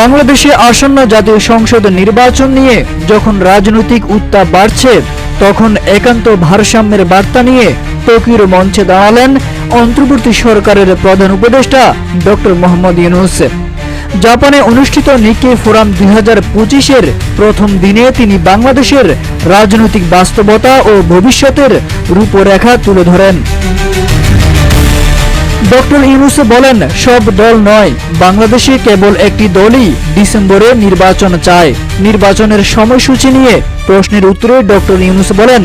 বাংলাদেশে আসন্ন জাতীয় সংসদ নির্বাচন নিয়ে যখন রাজনৈতিক উত্তাপ বাড়ছে, তখন একান্ত ভারসাম্যের বার্তা নিয়ে টোকিওর মঞ্চে দাঁড়ালেন অন্তর্বর্তী সরকারের প্রধান উপদেষ্টা ডক্টর মোহাম্মদ ইউনূস। জাপানে অনুষ্ঠিত নিক্কে ফোরাম 2025-এর প্রথম দিনে তিনি বাংলাদেশের রাজনৈতিক বাস্তবতা ও ভবিষ্যতের রূপরেখা তুলে ধরেন। ডক্টর ইউনূস বলেন, সব দল নয়, বাংলাদেশে কেবল একটি দলই ডিসেম্বরে নির্বাচন চায়। নির্বাচনের সময়সূচি নিয়ে প্রশ্নের উত্তরে ডক্টর ইউনূস বলেন,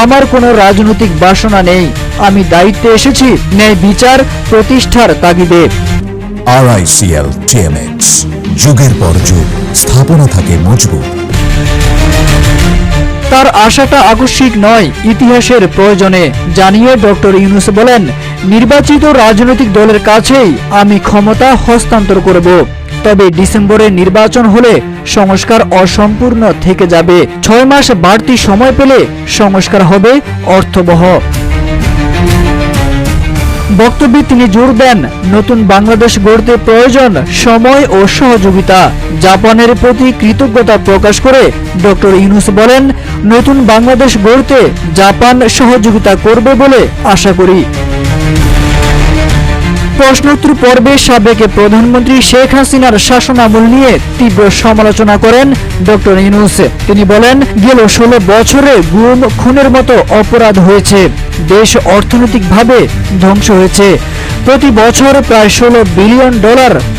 আমার কোনো রাজনৈতিক বাসনা নেই, আমি দায়িত্বে এসেছি ন্যায় বিচার প্রতিষ্ঠার তাগিদে। RICL TMX, যুগের পর যুগ স্থাপনা থাকে মজবুত। তার আশাটা আকস্মিক নয়, ইতিহাসের প্রয়োজনে জানিয়ে ডক্টর ইউনূস বলেন, নির্বাচিত রাজনৈতিক দলের কাছেই আমি ক্ষমতা হস্তান্তর করব। তবে ডিসেম্বরে নির্বাচন হলে সংস্কার অসম্পূর্ণ থেকে যাবে। 6 মাস বাড়তি সময় পেলে সংস্কার হবে অর্থবহ। বক্তব্যে তিনি জোর দেন, নতুন বাংলাদেশ গড়তে প্রয়োজন সময় ও সহযোগিতা। জাপানের প্রতি কৃতজ্ঞতা প্রকাশ করে ডক্টর ইউনূস বলেন, নতুন বাংলাদেশ গড়তে জাপান সহযোগিতা করবে বলে আশা করি। প্রশ্নোত্তর পর্বে সাবেক প্রধানমন্ত্রী শেখ হাসিনার শাসনামল নিয়ে তীব্র সমালোচনা করেন ডক্টর ইউনূস। তিনি বলেন, গেল 16 বছরে গুম খুনের মতো অপরাধ হয়েছে, দেশ অর্থনৈতিকভাবে ধ্বংস হয়েছে, প্রতি বছর প্রায় $16 বিলিয়ন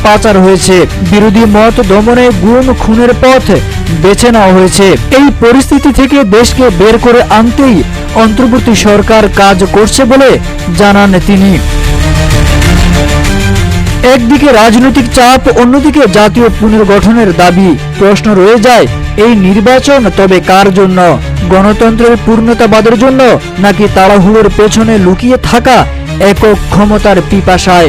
পাচার হয়েছে, বিরোধী মত দমনে গুম খুনের পথ বেছে নেওয়া হয়েছে। এই পরিস্থিতি থেকে দেশকে বের করে আনতেই অন্তর্বর্তী সরকার কাজ করছে বলে জানান তিনি। একদিকে রাজনৈতিক চাপ, অন্যদিকে জাতীয় পুনর্গঠনের দাবি। প্রশ্ন রয়ে যায়, এই নির্বাচন তবে কার জন্য? গণতন্ত্রের পূর্ণতাবাদের জন্য, নাকি তাড়াহুড়োর পেছনে লুকিয়ে থাকা একক ক্ষমতার পিপাসায়?